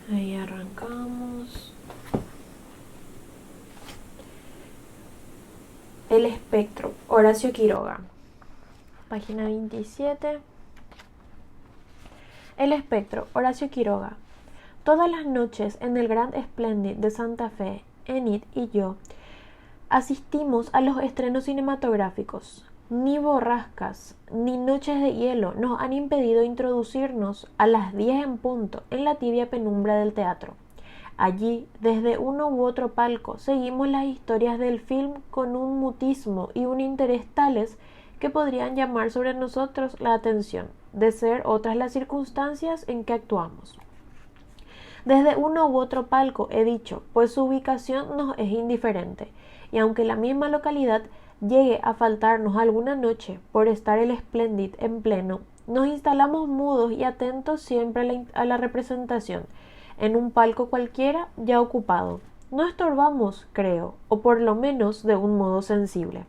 Ahí arrancamos. El espectro, Horacio Quiroga. Página 27. El espectro, Horacio Quiroga. Todas las noches en el Grand Splendid de Santa Fe, Enid y yo asistimos a los estrenos cinematográficos. Ni borrascas, ni noches de hielo nos han impedido introducirnos a las 10 en punto en la tibia penumbra del teatro. Allí, desde uno u otro palco, seguimos las historias del film con un mutismo y un interés tales que podrían llamar sobre nosotros la atención, de ser otras las circunstancias en que actuamos. Desde uno u otro palco, he dicho, pues su ubicación nos es indiferente, y aunque la misma localidad llegue a faltarnos alguna noche por estar el Splendid en pleno, nos instalamos mudos y atentos siempre a la representación, en un palco cualquiera ya ocupado. No estorbamos, creo, o por lo menos de un modo sensible.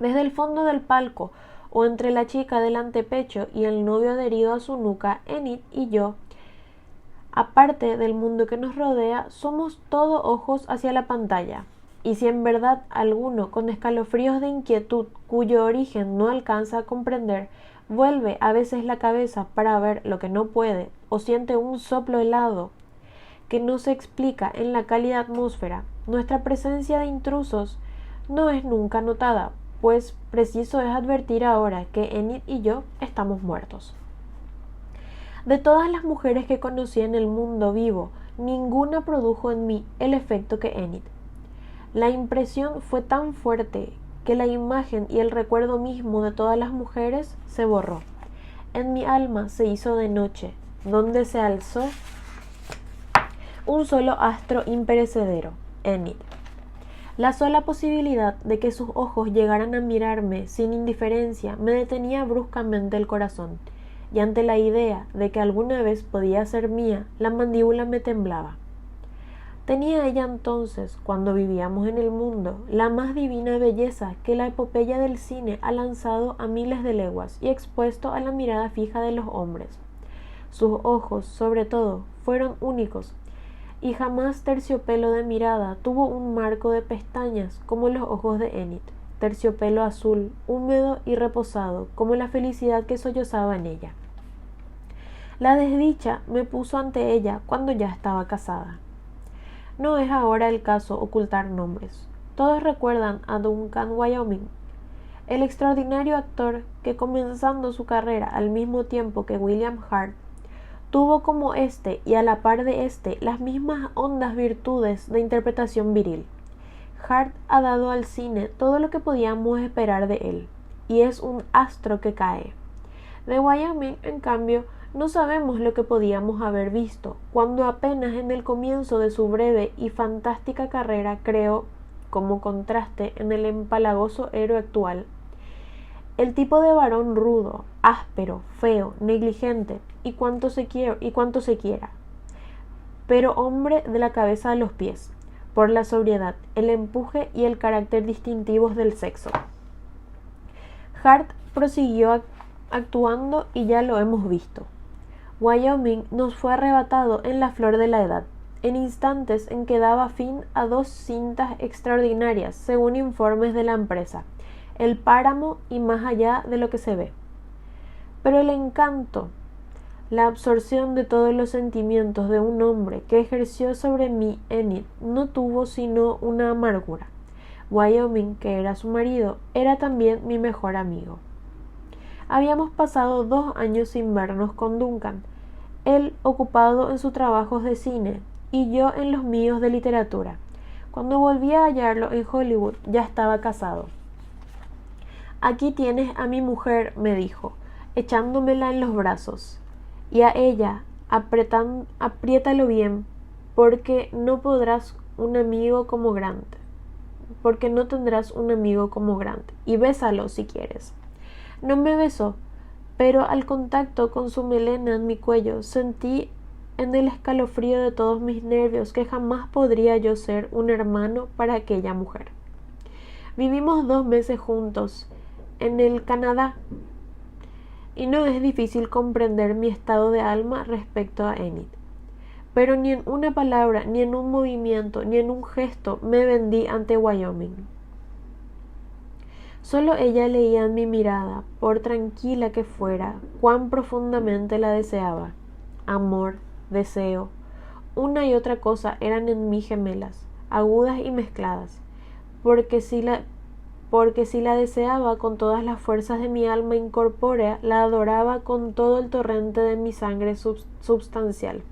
Desde el fondo del palco, o entre la chica del antepecho y el novio adherido a su nuca, Enid y yo, aparte del mundo que nos rodea, somos todo ojos hacia la pantalla. Y si en verdad alguno, con escalofríos de inquietud cuyo origen no alcanza a comprender, vuelve a veces la cabeza para ver lo que no puede, o siente un soplo helado que no se explica en la cálida atmósfera, nuestra presencia de intrusos no es nunca notada, pues preciso es advertir ahora que Enid y yo estamos muertos. De todas las mujeres que conocí en el mundo vivo, ninguna produjo en mí el efecto que Enid. La impresión fue tan fuerte que la imagen y el recuerdo mismo de todas las mujeres se borró. En mi alma se hizo de noche, donde se alzó un solo astro imperecedero, Enid. La sola posibilidad de que sus ojos llegaran a mirarme sin indiferencia me detenía bruscamente el corazón, y ante la idea de que alguna vez podía ser mía, la mandíbula me temblaba. Tenía ella entonces, cuando vivíamos en el mundo, la más divina belleza que la epopeya del cine ha lanzado a miles de leguas y expuesto a la mirada fija de los hombres. Sus ojos, sobre todo, fueron únicos, y jamás terciopelo de mirada tuvo un marco de pestañas como los ojos de Enid, terciopelo azul, húmedo y reposado, como la felicidad que sollozaba en ella. La desdicha me puso ante ella cuando ya estaba casada. No es ahora el caso ocultar nombres. Todos recuerdan a Duncan Wyoming, el extraordinario actor que, comenzando su carrera al mismo tiempo que William Hart, tuvo como éste y a la par de éste las mismas hondas virtudes de interpretación viril. Hart ha dado al cine todo lo que podíamos esperar de él, y es un astro que cae. De Wyoming, en cambio, no sabemos lo que podíamos haber visto, cuando apenas en el comienzo de su breve y fantástica carrera creó, como contraste en el empalagoso héroe actual, el tipo de varón rudo, áspero, feo, negligente y cuanto se quiera, pero hombre de la cabeza a los pies, por la sobriedad, el empuje y el carácter distintivos del sexo. Hart prosiguió actuando y ya lo hemos visto. Wyoming nos fue arrebatado en la flor de la edad, en instantes en que daba fin a 2 cintas extraordinarias, según informes de la empresa, El Páramo y Más allá de lo que se ve. Pero el encanto, la absorción de todos los sentimientos de un hombre que ejerció sobre mí Enid no tuvo sino una amargura. Wyoming, que era su marido, era también mi mejor amigo. Habíamos pasado 2 años sin vernos con Duncan, él ocupado en sus trabajos de cine y yo en los míos de literatura. Cuando volví a hallarlo en Hollywood ya estaba casado. Aquí tienes a mi mujer, me dijo, echándomela en los brazos, y a ella apriétalo bien, porque no tendrás un amigo como Grant, y bésalo si quieres. No me besó, pero al contacto con su melena en mi cuello sentí en el escalofrío de todos mis nervios que jamás podría yo ser un hermano para aquella mujer. Vivimos 2 meses juntos en el Canadá y no es difícil comprender mi estado de alma respecto a Enid. pero ni en una palabra, ni en un movimiento, ni en un gesto me vendí ante Wyoming. Solo ella leía en mi mirada, por tranquila que fuera, cuán profundamente la deseaba. Amor, deseo, una y otra cosa eran en mí gemelas, agudas y mezcladas, porque si la deseaba con todas las fuerzas de mi alma incorpórea, la adoraba con todo el torrente de mi sangre substancial.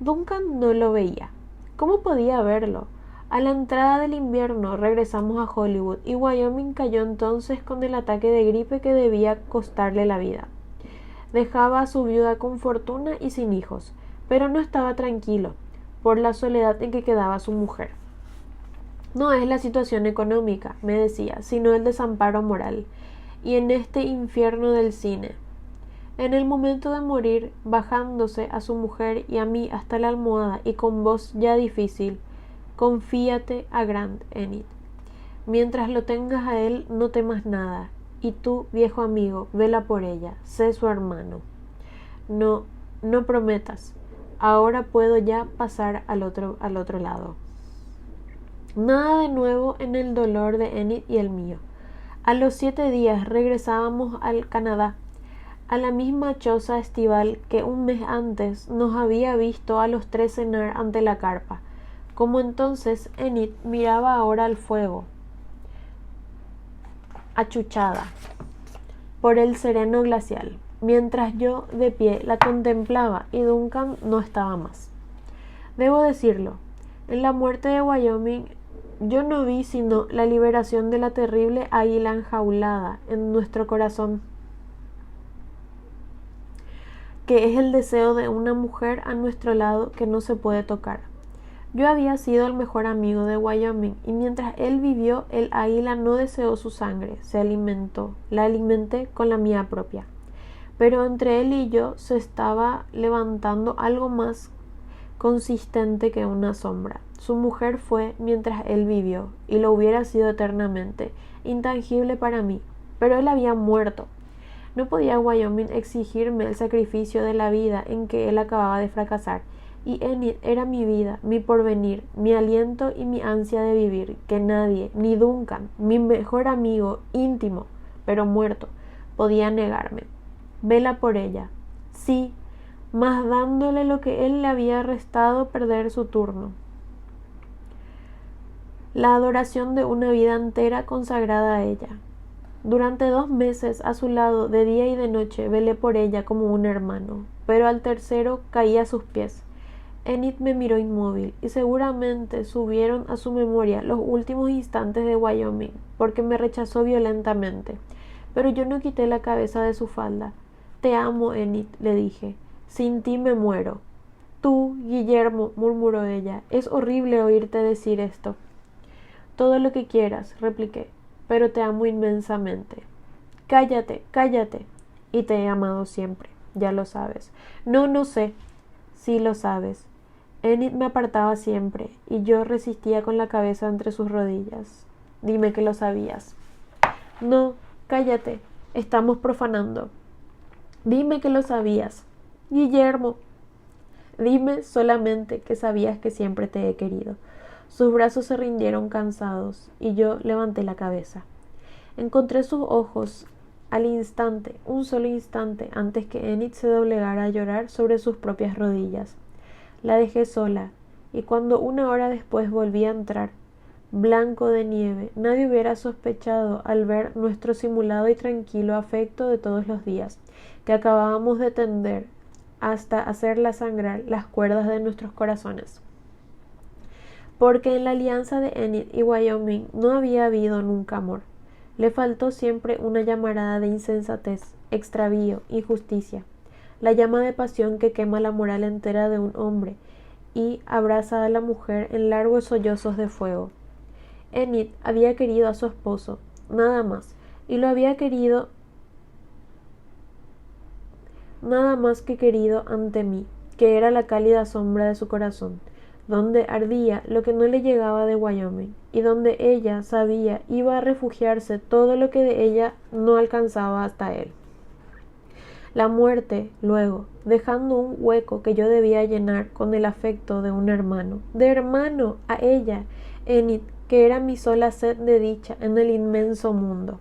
Duncan no lo veía. ¿Cómo podía verlo? A la entrada del invierno regresamos a Hollywood y Wyoming cayó entonces con el ataque de gripe que debía costarle la vida. Dejaba a su viuda con fortuna y sin hijos, pero no estaba tranquilo por la soledad en que quedaba su mujer. No es la situación económica, me decía, sino el desamparo moral. Y en este infierno del cine. En el momento de morir, bajándose a su mujer y a mí hasta la almohada y con voz ya difícil, confíate a Grant, Enid. Mientras lo tengas a él, no temas nada. Y tú, viejo amigo, vela por ella, sé su hermano. No, no prometas. Ahora puedo ya pasar al otro lado. Nada de nuevo en el dolor de Enid y el mío. A los 7 días regresábamos al Canadá, a la misma choza estival que un mes antes nos había visto a los 3 cenar ante la carpa. Como entonces, Enid miraba ahora al fuego, achuchada por el sereno glacial, mientras yo de pie la contemplaba y Duncan no estaba más. Debo decirlo, en la muerte de Wyoming yo no vi sino la liberación de la terrible águila enjaulada en nuestro corazón, que es el deseo de una mujer a nuestro lado que no se puede tocar. Yo había sido el mejor amigo de Wyoming, y mientras él vivió, el águila no deseó su sangre, se alimentó, la alimenté con la mía propia. Pero entre él y yo se estaba levantando algo más consistente que una sombra. Su mujer fue, mientras él vivió, y lo hubiera sido eternamente, intangible para mí, pero él había muerto. No podía Wyoming exigirme el sacrificio de la vida en que él acababa de fracasar, y Enid era mi vida, mi porvenir, mi aliento y mi ansia de vivir, que nadie, ni Duncan, mi mejor amigo íntimo, pero muerto, podía negarme. Vela por ella. Sí, mas dándole lo que él le había restado perder su turno. La adoración de una vida entera consagrada a ella. Durante 2 meses a su lado, de día y de noche, velé por ella como un hermano, pero al tercero caí a sus pies. Enid me miró inmóvil, y seguramente subieron a su memoria los últimos instantes de Wyoming, porque me rechazó violentamente. Pero yo no quité la cabeza de su falda. Te amo, Enid, le dije. Sin ti me muero. Tú, Guillermo, murmuró ella. Es horrible oírte decir esto. Todo lo que quieras, repliqué, pero te amo inmensamente. Cállate, cállate. Y te he amado siempre, ya lo sabes. No sé. Sí lo sabes. Enid me apartaba siempre, y yo resistía con la cabeza entre sus rodillas. Dime que lo sabías. No, cállate. Estamos profanando. Dime que lo sabías. Guillermo. Dime solamente que sabías que siempre te he querido. Sus brazos se rindieron cansados, y yo levanté la cabeza. Encontré sus ojos al instante, un solo instante, antes que Enid se doblegara a llorar sobre sus propias rodillas. La dejé sola, y cuando 1 hora después volví a entrar, blanco de nieve, nadie hubiera sospechado al ver nuestro simulado y tranquilo afecto de todos los días, que acabábamos de tender hasta hacerla sangrar las cuerdas de nuestros corazones. Porque en la alianza de Enid y Wyoming no había habido nunca amor. Le faltó siempre una llamarada de insensatez, extravío, injusticia, la llama de pasión que quema la moral entera de un hombre y abraza a la mujer en largos sollozos de fuego. Enid había querido a su esposo, nada más, y lo había querido nada más que querido ante mí, que era la cálida sombra de su corazón, donde ardía lo que no le llegaba de Wyoming, y donde ella sabía iba a refugiarse todo lo que de ella no alcanzaba hasta él. La muerte, luego, dejando un hueco que yo debía llenar con el afecto de un hermano. De hermano a ella, Enid, que era mi sola sed de dicha en el inmenso mundo.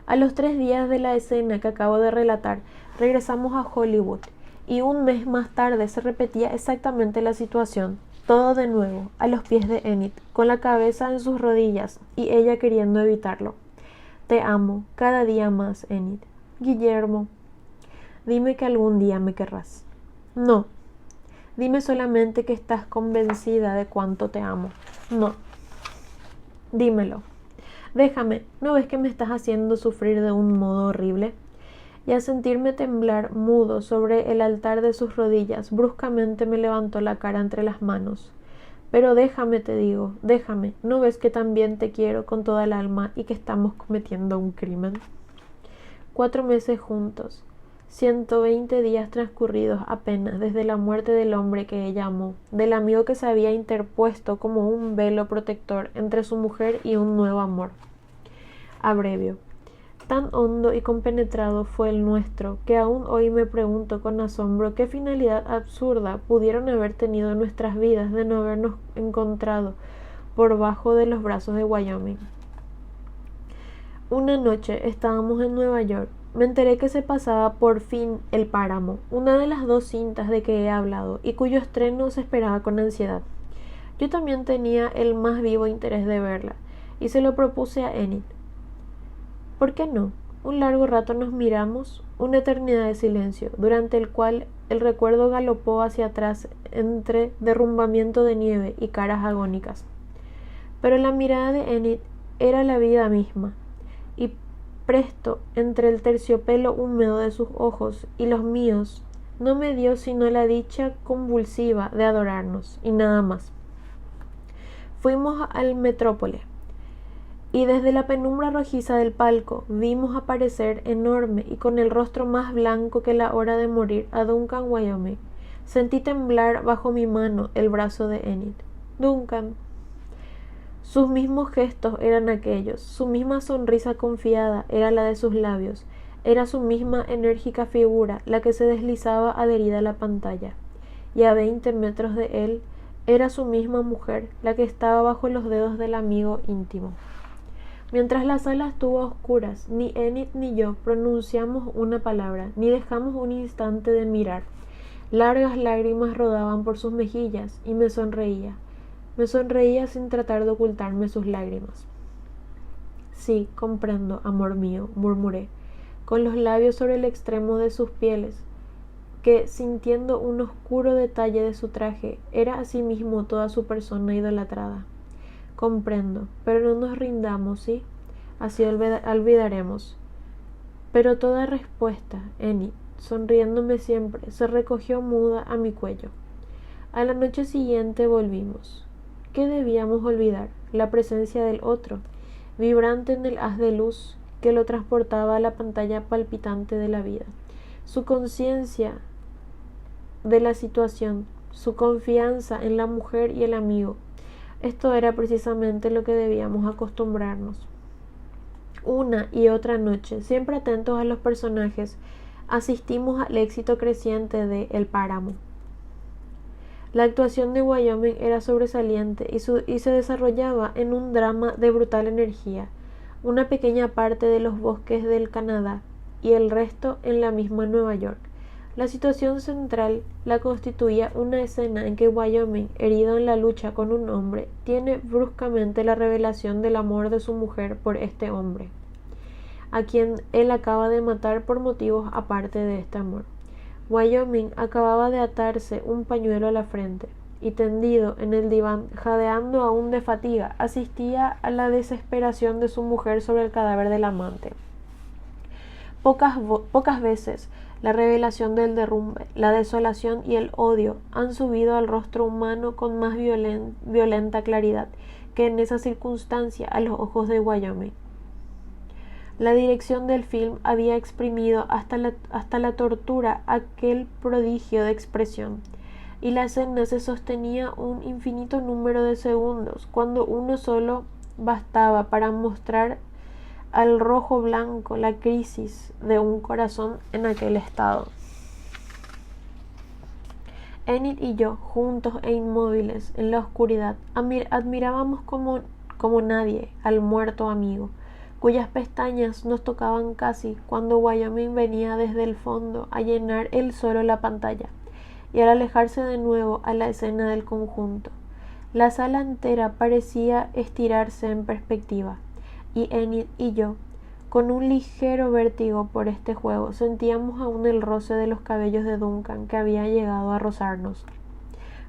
A los 3 días de la escena que acabo de relatar, regresamos a Hollywood, y un mes más tarde se repetía exactamente la situación, todo de nuevo, a los pies de Enid, con la cabeza en sus rodillas, y ella queriendo evitarlo. Te amo, cada día más, Enid. Guillermo, dime que algún día me querrás. No. Dime solamente que estás convencida de cuánto te amo. No. Dímelo. Déjame, ¿no ves que me estás haciendo sufrir de un modo horrible? Y al sentirme temblar mudo sobre el altar de sus rodillas, bruscamente me levantó la cara entre las manos. Pero déjame, te digo, déjame, ¿no ves que también te quiero con toda el alma y que estamos cometiendo un crimen? 4 meses juntos, 120 días transcurridos apenas desde la muerte del hombre que ella amó, del amigo que se había interpuesto como un velo protector entre su mujer y un nuevo amor. Abrevio. Tan hondo y compenetrado fue el nuestro, que aún hoy me pregunto con asombro qué finalidad absurda pudieron haber tenido nuestras vidas de no habernos encontrado por bajo de los brazos de Wyoming. Una noche estábamos en Nueva York. Me enteré que se pasaba por fin El Páramo, una de las 2 cintas de que he hablado, y cuyo estreno se esperaba con ansiedad. Yo también tenía el más vivo interés de verla, y se lo propuse a Enid. ¿Por qué no? Un largo rato nos miramos, una eternidad de silencio, durante el cual el recuerdo galopó hacia atrás entre derrumbamiento de nieve y caras agónicas. Pero la mirada de Enid era la vida misma, y presto, entre el terciopelo húmedo de sus ojos y los míos, no me dio sino la dicha convulsiva de adorarnos, y nada más. Fuimos al Metrópole, y desde la penumbra rojiza del palco vimos aparecer enorme y con el rostro más blanco que la hora de morir a Duncan Wyoming. Sentí temblar bajo mi mano el brazo de Enid. Duncan. Sus mismos gestos eran aquellos, su misma sonrisa confiada era la de sus labios, era su misma enérgica figura la que se deslizaba adherida a la pantalla, y a 20 metros de él era su misma mujer la que estaba bajo los dedos del amigo íntimo. Mientras la sala estuvo a oscuras, ni Enid ni yo pronunciamos una palabra, ni dejamos un instante de mirar. Largas lágrimas rodaban por sus mejillas y me sonreía. Me sonreía sin tratar de ocultarme sus lágrimas. Sí, comprendo, amor mío, murmuré, con los labios sobre el extremo de sus pieles, que, sintiendo un oscuro detalle de su traje, era asimismo toda su persona idolatrada. Comprendo, pero no nos rindamos, ¿sí? Así olvidaremos. Pero toda respuesta, Enid, sonriéndome siempre, se recogió muda a mi cuello. A la noche siguiente volvimos. ¿Qué debíamos olvidar? La presencia del otro, vibrante en el haz de luz que lo transportaba a la pantalla palpitante de la vida. Su conciencia de la situación, su confianza en la mujer y el amigo. Esto era precisamente lo que debíamos acostumbrarnos. Una y otra noche, siempre atentos a los personajes, asistimos al éxito creciente de El Páramo. La actuación de Wyoming era sobresaliente y se desarrollaba en un drama de brutal energía, una pequeña parte de los bosques del Canadá y el resto en la misma Nueva York. La situación central la constituía una escena en que Wyoming, herido en la lucha con un hombre, tiene bruscamente la revelación del amor de su mujer por este hombre, a quien él acaba de matar por motivos aparte de este amor. Wyoming acababa de atarse un pañuelo a la frente y, tendido en el diván, jadeando aún de fatiga, asistía a la desesperación de su mujer sobre el cadáver del amante. Pocas veces la revelación del derrumbe, la desolación y el odio han subido al rostro humano con más violenta claridad que en esa circunstancia a los ojos de Wyoming. La dirección del film había exprimido hasta la tortura aquel prodigio de expresión, y la escena se sostenía un infinito número de segundos, cuando uno solo bastaba para mostrar al rojo blanco la crisis de un corazón en aquel estado. Enid y yo, juntos e inmóviles en la oscuridad, admirábamos como nadie al muerto amigo, cuyas pestañas nos tocaban casi cuando Wyoming venía desde el fondo a llenar él solo la pantalla, y al alejarse de nuevo a la escena del conjunto. La sala entera parecía estirarse en perspectiva, y Enid y yo, con un ligero vértigo por este juego, sentíamos aún el roce de los cabellos de Duncan que había llegado a rozarnos.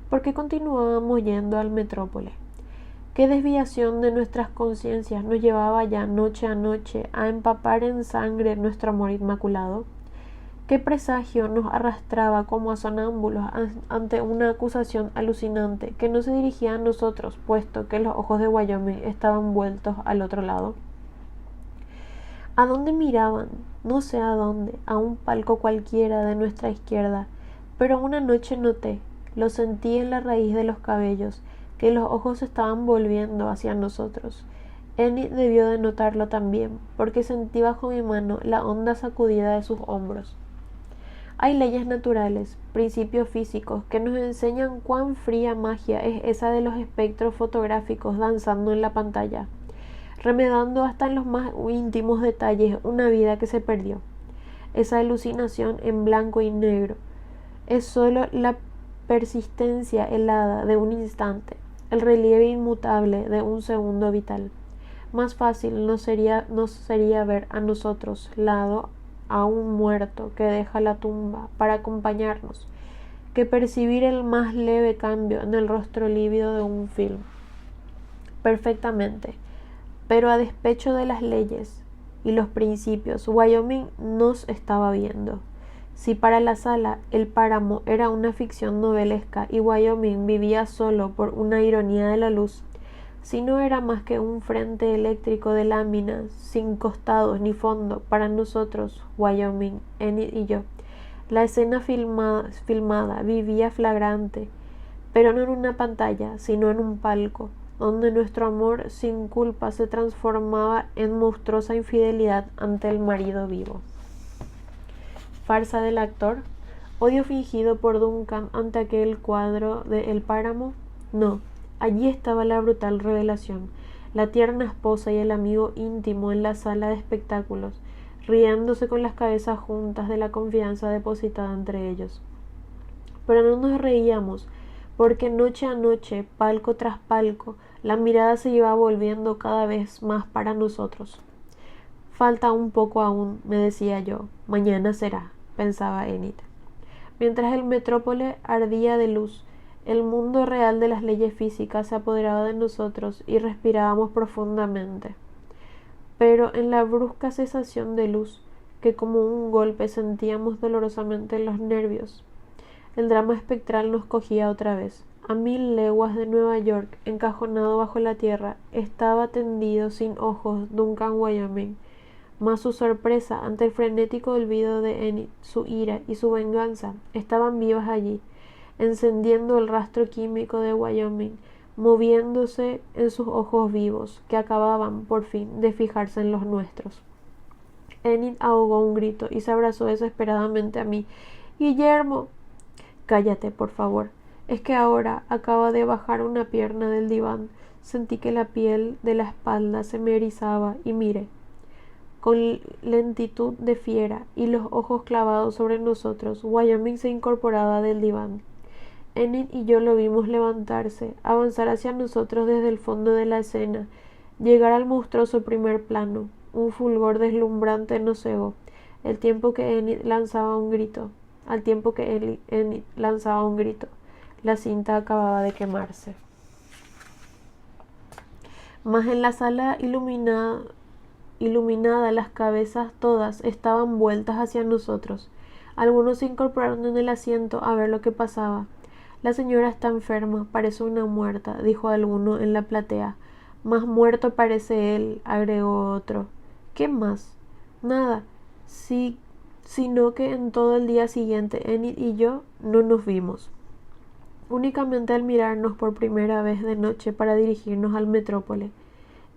¿Por qué continuábamos yendo al Metrópole? ¿Qué desviación de nuestras conciencias nos llevaba ya noche a noche a empapar en sangre nuestro amor inmaculado? ¿Qué presagio nos arrastraba como a sonámbulos ante una acusación alucinante que no se dirigía a nosotros, puesto que los ojos de Wyoming estaban vueltos al otro lado? ¿A dónde miraban? No sé a dónde, a un palco cualquiera de nuestra izquierda, pero una noche noté, lo sentí en la raíz de los cabellos, que los ojos se estaban volviendo hacia nosotros. Enid debió de notarlo también, porque sentí bajo mi mano la honda sacudida de sus hombros. Hay leyes naturales, principios físicos, que nos enseñan cuán fría magia es esa de los espectros fotográficos danzando en la pantalla, remedando hasta en los más íntimos detalles una vida que se perdió. Esa alucinación en blanco y negro es sólo la persistencia helada de un instante, el relieve inmutable de un segundo vital. Más fácil nos sería ver a nosotros lado a un muerto que deja la tumba para acompañarnos, que percibir el más leve cambio en el rostro lívido de un film. Perfectamente. Pero a despecho de las leyes y los principios, Wyoming nos estaba viendo. Si para la sala el páramo era una ficción novelesca y Wyoming vivía solo por una ironía de la luz, si no era más que un frente eléctrico de láminas sin costados ni fondo para nosotros, Wyoming, Enid y yo, la escena filmada vivía flagrante, pero no en una pantalla, sino en un palco, donde nuestro amor sin culpa se transformaba en monstruosa infidelidad ante el marido vivo. Farsa del actor, odio fingido por Duncan ante aquel cuadro de El Páramo. No, allí estaba la brutal revelación, la tierna esposa y el amigo íntimo en la sala de espectáculos, riéndose con las cabezas juntas de la confianza depositada entre ellos. Pero no nos reíamos, porque noche a noche, palco tras palco, la mirada se iba volviendo cada vez más para nosotros. Falta un poco aún, me decía yo. Mañana será, pensaba Enid. Mientras el metrópole ardía de luz, el mundo real de las leyes físicas se apoderaba de nosotros y respirábamos profundamente. Pero en la brusca cesación de luz, que como un golpe sentíamos dolorosamente en los nervios, el drama espectral nos cogía otra vez. A 1000 leguas de Nueva York, encajonado bajo la tierra, estaba tendido sin ojos Duncan Wyoming, mas su sorpresa ante el frenético olvido de Enid, su ira y su venganza estaban vivas allí, encendiendo el rastro químico de Wyoming, moviéndose en sus ojos vivos, que acababan, por fin, de fijarse en los nuestros. Enid ahogó un grito y se abrazó desesperadamente a mí. «Guillermo». «Cállate, por favor. Es que ahora acaba de bajar una pierna del diván. Sentí que la piel de la espalda se me erizaba y miré». Con lentitud de fiera y los ojos clavados sobre nosotros, Wyoming se incorporaba del diván. Enid y yo lo vimos levantarse, avanzar hacia nosotros desde el fondo de la escena, llegar al monstruoso primer plano. Un fulgor deslumbrante nos cegó, al tiempo que Enid lanzaba un grito. La cinta acababa de quemarse. Mas en la sala iluminada, las cabezas todas estaban vueltas hacia nosotros. Algunos se incorporaron en el asiento a ver lo que pasaba. «La señora está enferma, parece una muerta», dijo alguno en la platea. «Más muerto parece él», agregó otro. «¿Qué más?» «Nada, sino que en todo el día siguiente Enid y yo no nos vimos. Únicamente al mirarnos por primera vez de noche para dirigirnos al metrópole.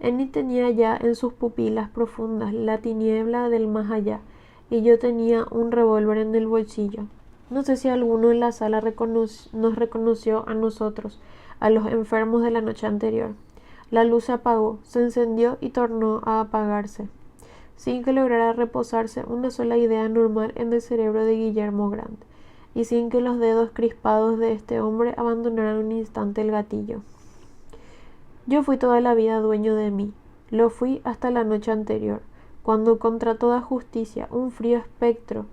Enid tenía ya en sus pupilas profundas la tiniebla del más allá, y yo tenía un revólver en el bolsillo. No sé si alguno en la sala nos reconoció a nosotros, a los enfermos de la noche anterior. La luz se apagó, se encendió y tornó a apagarse, sin que lograra reposarse una sola idea normal en el cerebro de Guillermo Grant, y sin que los dedos crispados de este hombre abandonaran un instante el gatillo. Yo fui toda la vida dueño de mí. Lo fui hasta la noche anterior, cuando contra toda justicia un frío espectro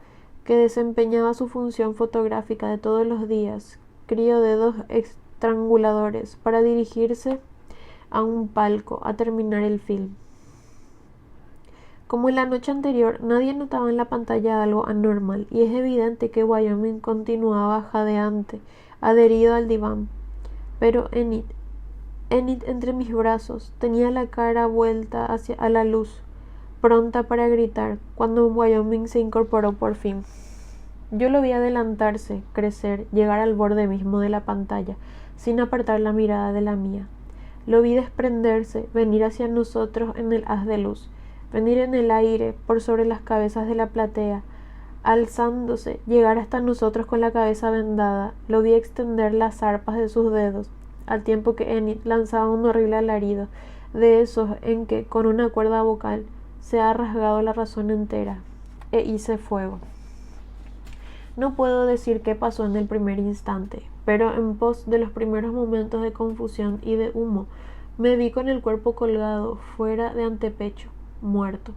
que desempeñaba su función fotográfica de todos los días, crió dedos estranguladores para dirigirse a un palco a terminar el film. Como en la noche anterior, nadie notaba en la pantalla algo anormal, y es evidente que Wyoming continuaba jadeante, adherido al diván. Pero Enid entre mis brazos, tenía la cara vuelta a la luz, pronta para gritar, cuando Wyoming se incorporó por fin. Yo lo vi adelantarse, crecer, llegar al borde mismo de la pantalla, sin apartar la mirada de la mía. Lo vi desprenderse, venir hacia nosotros en el haz de luz, venir en el aire, por sobre las cabezas de la platea, alzándose, llegar hasta nosotros con la cabeza vendada. Lo vi extender las zarpas de sus dedos, al tiempo que Enid lanzaba un horrible alarido, de esos en que, con una cuerda vocal, se ha rasgado la razón entera, e hice fuego. No puedo decir qué pasó en el primer instante, pero en pos de los primeros momentos de confusión y de humo, me vi con el cuerpo colgado fuera de antepecho, muerto.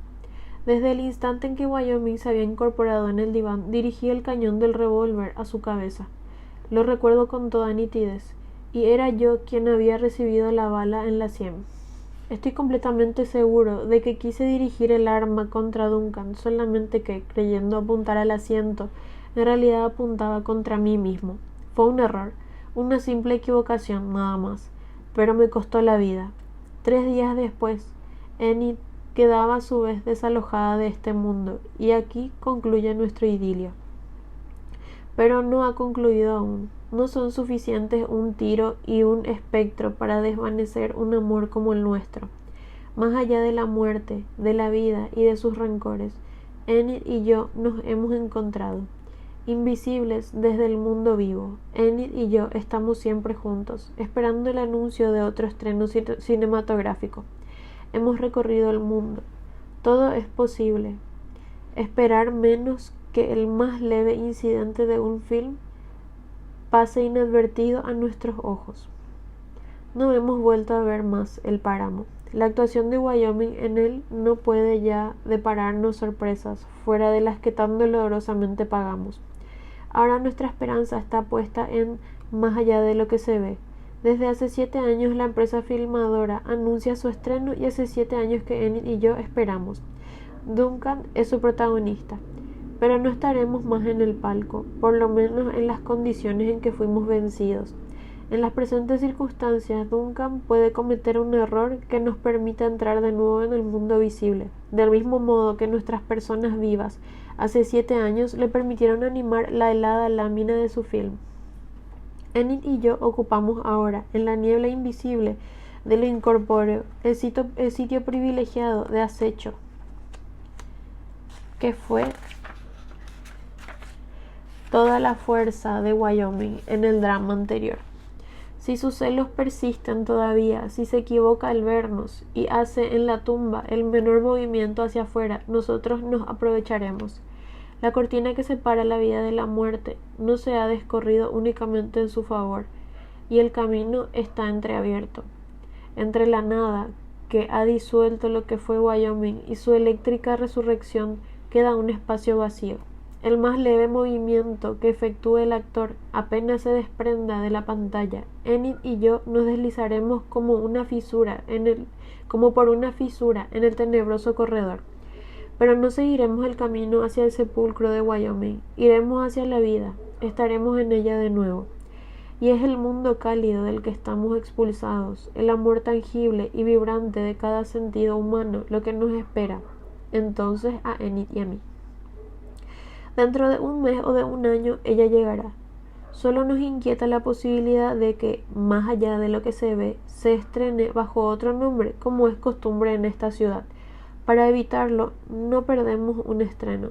Desde el instante en que Wyoming se había incorporado en el diván, dirigí el cañón del revólver a su cabeza. Lo recuerdo con toda nitidez, y era yo quien había recibido la bala en la sien. Estoy completamente seguro de que quise dirigir el arma contra Duncan, solamente que, creyendo apuntar al asiento, en realidad apuntaba contra mí mismo. Fue un error, una simple equivocación, nada más, pero me costó la vida. 3 días después, Enid quedaba a su vez desalojada de este mundo, y aquí concluye nuestro idilio. Pero no ha concluido aún. No son suficientes un tiro y un espectro para desvanecer un amor como el nuestro. Más allá de la muerte, de la vida y de sus rencores, Enid y yo nos hemos encontrado. Invisibles desde el mundo vivo, Enid y yo estamos siempre juntos, esperando el anuncio de otro estreno cinematográfico. Hemos recorrido el mundo. Todo es posible. Esperar menos que el más leve incidente de un film pase inadvertido a nuestros ojos. No hemos vuelto a ver más el páramo. La actuación de Wyoming en él no puede ya depararnos sorpresas fuera de las que tan dolorosamente pagamos. Ahora nuestra esperanza está puesta en más allá de lo que se ve. Desde hace 7 años la empresa filmadora anuncia su estreno, y hace 7 años que Enid y yo esperamos. Duncan es su protagonista, pero no estaremos más en el palco, por lo menos en las condiciones en que fuimos vencidos. En las presentes circunstancias, Duncan puede cometer un error que nos permita entrar de nuevo en el mundo visible, del mismo modo que nuestras personas vivas hace 7 años le permitieron animar la helada lámina de su film. Enid y yo ocupamos ahora, en la niebla invisible de lo incorpóreo, el sitio privilegiado de acecho que fue toda la fuerza de Wyoming en el drama anterior. Si sus celos persisten todavía, si se equivoca al vernos y hace en la tumba el menor movimiento hacia afuera, nosotros nos aprovecharemos. La cortina que separa la vida de la muerte no se ha descorrido únicamente en su favor, y el camino está entreabierto. Entre la nada que ha disuelto lo que fue Wyoming y su eléctrica resurrección queda un espacio vacío. El más leve movimiento que efectúe el actor apenas se desprenda de la pantalla, Enid y yo nos deslizaremos como por una fisura en el tenebroso corredor. Pero no seguiremos el camino hacia el sepulcro de Wyoming, iremos hacia la vida, estaremos en ella de nuevo. Y es el mundo cálido del que estamos expulsados, el amor tangible y vibrante de cada sentido humano, lo que nos espera entonces a Enid y a mí. Dentro de un mes o de un año ella llegará. Solo nos inquieta la posibilidad de que, más allá de lo que se ve, se estrene bajo otro nombre, como es costumbre en esta ciudad. Para evitarlo, no perdemos un estreno.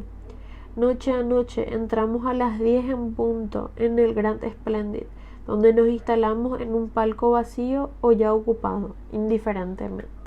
Noche a noche entramos a las 10 en punto en el Grand Splendid, donde nos instalamos en un palco vacío o ya ocupado, indiferentemente.